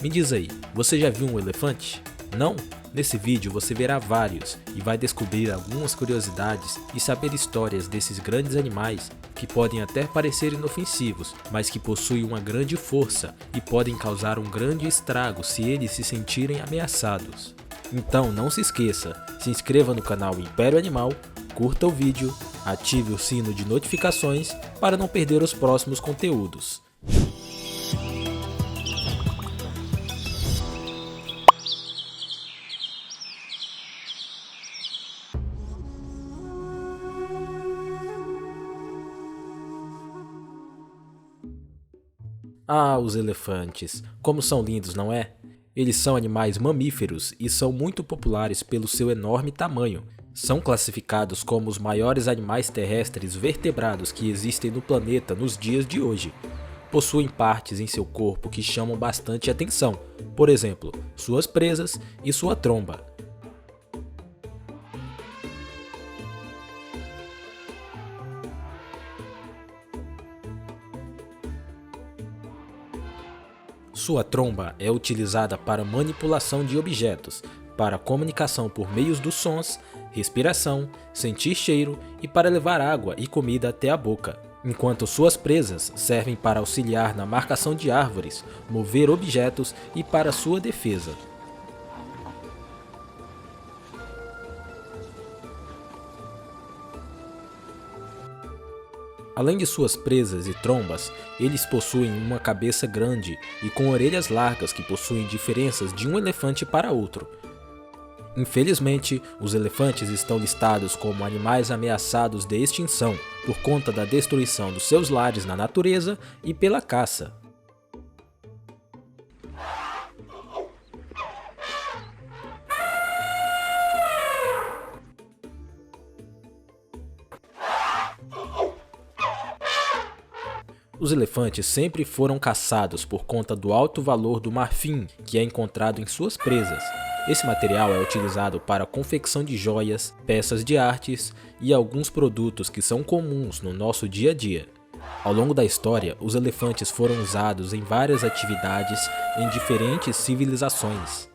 Me diz aí, você já viu um elefante? Não? Nesse vídeo você verá vários e vai descobrir algumas curiosidades e saber histórias desses grandes animais que podem até parecer inofensivos, mas que possuem uma grande força e podem causar um grande estrago se eles se sentirem ameaçados. Então não se esqueça, se inscreva no canal Império Animal, curta o vídeo, ative o sino de notificações para não perder os próximos conteúdos. Ah, os elefantes, como são lindos, não é? Eles são animais mamíferos e são muito populares pelo seu enorme tamanho. São classificados como os maiores animais terrestres vertebrados que existem no planeta nos dias de hoje. Possuem partes em seu corpo que chamam bastante atenção, por exemplo, suas presas e sua tromba. Sua tromba é utilizada para manipulação de objetos, para comunicação por meios dos sons, respiração, sentir cheiro e para levar água e comida até a boca, enquanto suas presas servem para auxiliar na marcação de árvores, mover objetos e para sua defesa. Além de suas presas e trombas, eles possuem uma cabeça grande e com orelhas largas que possuem diferenças de um elefante para outro. Infelizmente, os elefantes estão listados como animais ameaçados de extinção por conta da destruição dos seus lares na natureza e pela caça. Os elefantes sempre foram caçados por conta do alto valor do marfim que é encontrado em suas presas. Esse material é utilizado para a confecção de joias, peças de artes e alguns produtos que são comuns no nosso dia a dia. Ao longo da história, os elefantes foram usados em várias atividades em diferentes civilizações.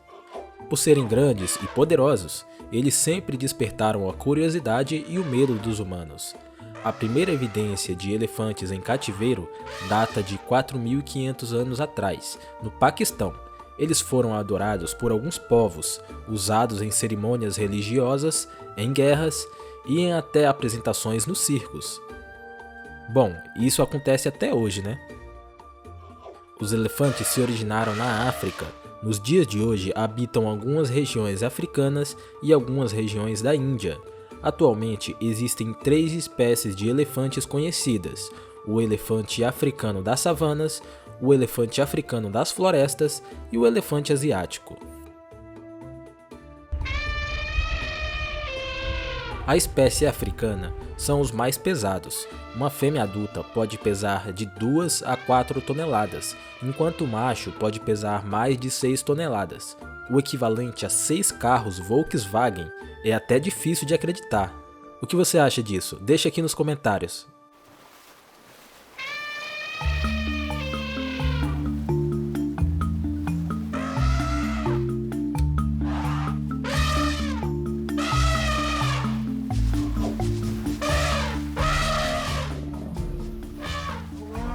Por serem grandes e poderosos, eles sempre despertaram a curiosidade e o medo dos humanos. A primeira evidência de elefantes em cativeiro data de 4.500 anos atrás, no Paquistão. Eles foram adorados por alguns povos, usados em cerimônias religiosas, em guerras e em até apresentações nos circos. Bom, isso acontece até hoje, né? Os elefantes se originaram na África. Nos dias de hoje habitam algumas regiões africanas e algumas regiões da Índia. Atualmente existem 3 espécies de elefantes conhecidas: o elefante africano das savanas, o elefante africano das florestas e o elefante asiático. A espécie africana são os mais pesados. Uma fêmea adulta pode pesar de 2 a 4 toneladas, enquanto o macho pode pesar mais de 6 toneladas. O equivalente a 6 carros Volkswagen. É até difícil de acreditar. O que você acha disso? Deixa aqui nos comentários.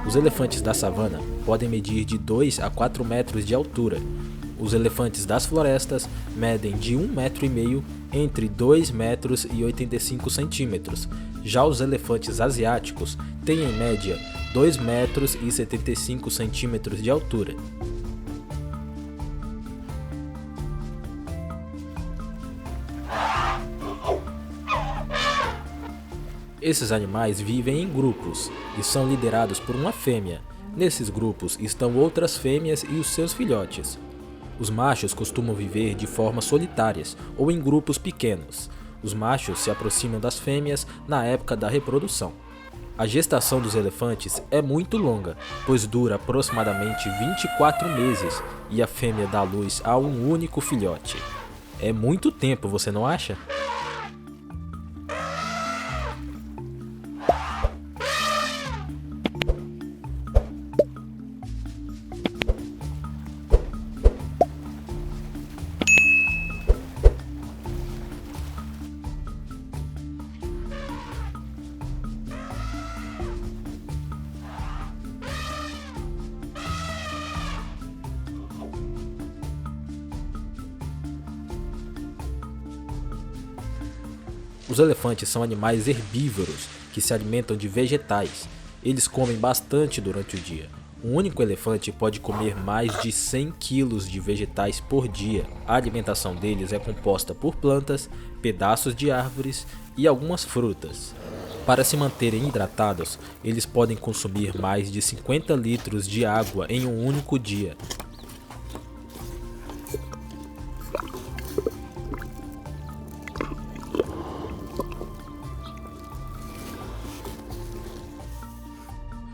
Os elefantes da savana podem medir de 2 a 4 metros de altura. Os elefantes das florestas medem de 1,5 m entre 2 metros e 85 centímetros. Já os elefantes asiáticos têm em média 2 metros e 75 centímetros de altura. Esses animais vivem em grupos e são liderados por uma fêmea. Nesses grupos estão outras fêmeas e os seus filhotes. Os machos costumam viver de forma solitárias ou em grupos pequenos. Os machos se aproximam das fêmeas na época da reprodução. A gestação dos elefantes é muito longa, pois dura aproximadamente 24 meses e a fêmea dá luz a um único filhote. É muito tempo, você não acha? Os elefantes são animais herbívoros que se alimentam de vegetais. Eles comem bastante durante o dia. Um único elefante pode comer mais de 100 quilos de vegetais por dia. A alimentação deles é composta por plantas, pedaços de árvores e algumas frutas. Para se manterem hidratados, eles podem consumir mais de 50 litros de água em um único dia.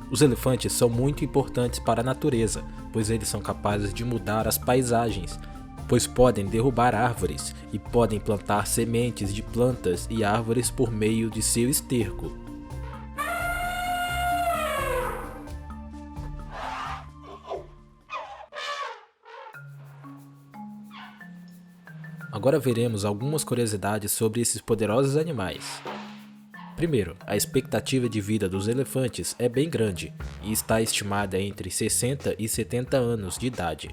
Os elefantes são muito importantes para a natureza, pois eles são capazes de mudar as paisagens, pois podem derrubar árvores e podem plantar sementes de plantas e árvores por meio de seu esterco. Agora veremos algumas curiosidades sobre esses poderosos animais. Primeiro, a expectativa de vida dos elefantes é bem grande e está estimada entre 60 e 70 anos de idade.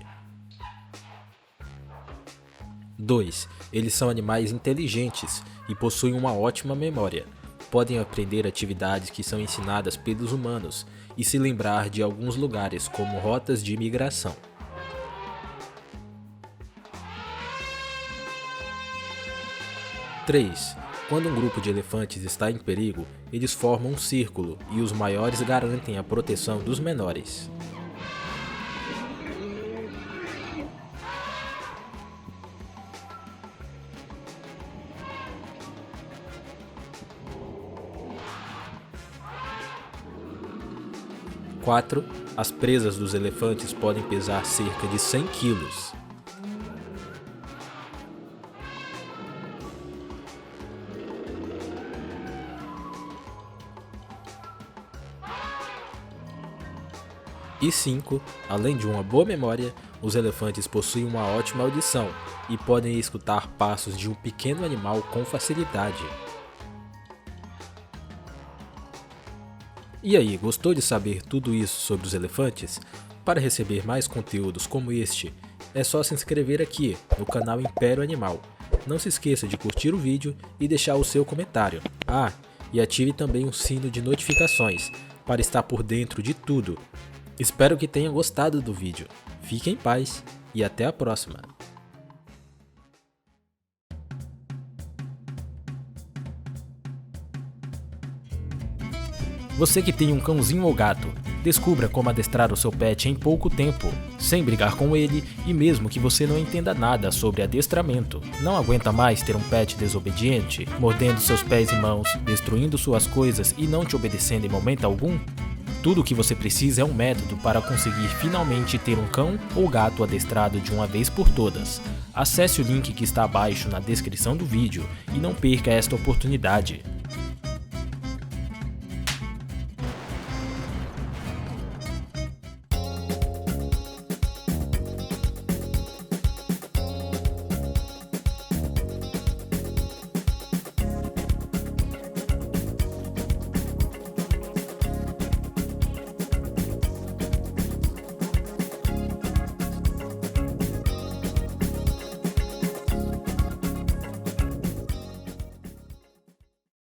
2. Eles são animais inteligentes e possuem uma ótima memória. Podem aprender atividades que são ensinadas pelos humanos e se lembrar de alguns lugares como rotas de migração. 3. Quando um grupo de elefantes está em perigo, eles formam um círculo e os maiores garantem a proteção dos menores. 4. As presas dos elefantes podem pesar cerca de 100 quilos. 5. Além de uma boa memória, os elefantes possuem uma ótima audição e podem escutar passos de um pequeno animal com facilidade. E aí, gostou de saber tudo isso sobre os elefantes? Para receber mais conteúdos como este, é só se inscrever aqui no canal Império Animal. Não se esqueça de curtir o vídeo e deixar o seu comentário. E ative também o sino de notificações para estar por dentro de tudo. Espero que tenham gostado do vídeo. Fique em paz e até a próxima. Você que tem um cãozinho ou gato, descubra como adestrar o seu pet em pouco tempo, sem brigar com ele e mesmo que você não entenda nada sobre adestramento. Não aguenta mais ter um pet desobediente, mordendo seus pés e mãos, destruindo suas coisas e não te obedecendo em momento algum? Tudo o que você precisa é um método para conseguir finalmente ter um cão ou gato adestrado de uma vez por todas. Acesse o link que está abaixo na descrição do vídeo e não perca esta oportunidade.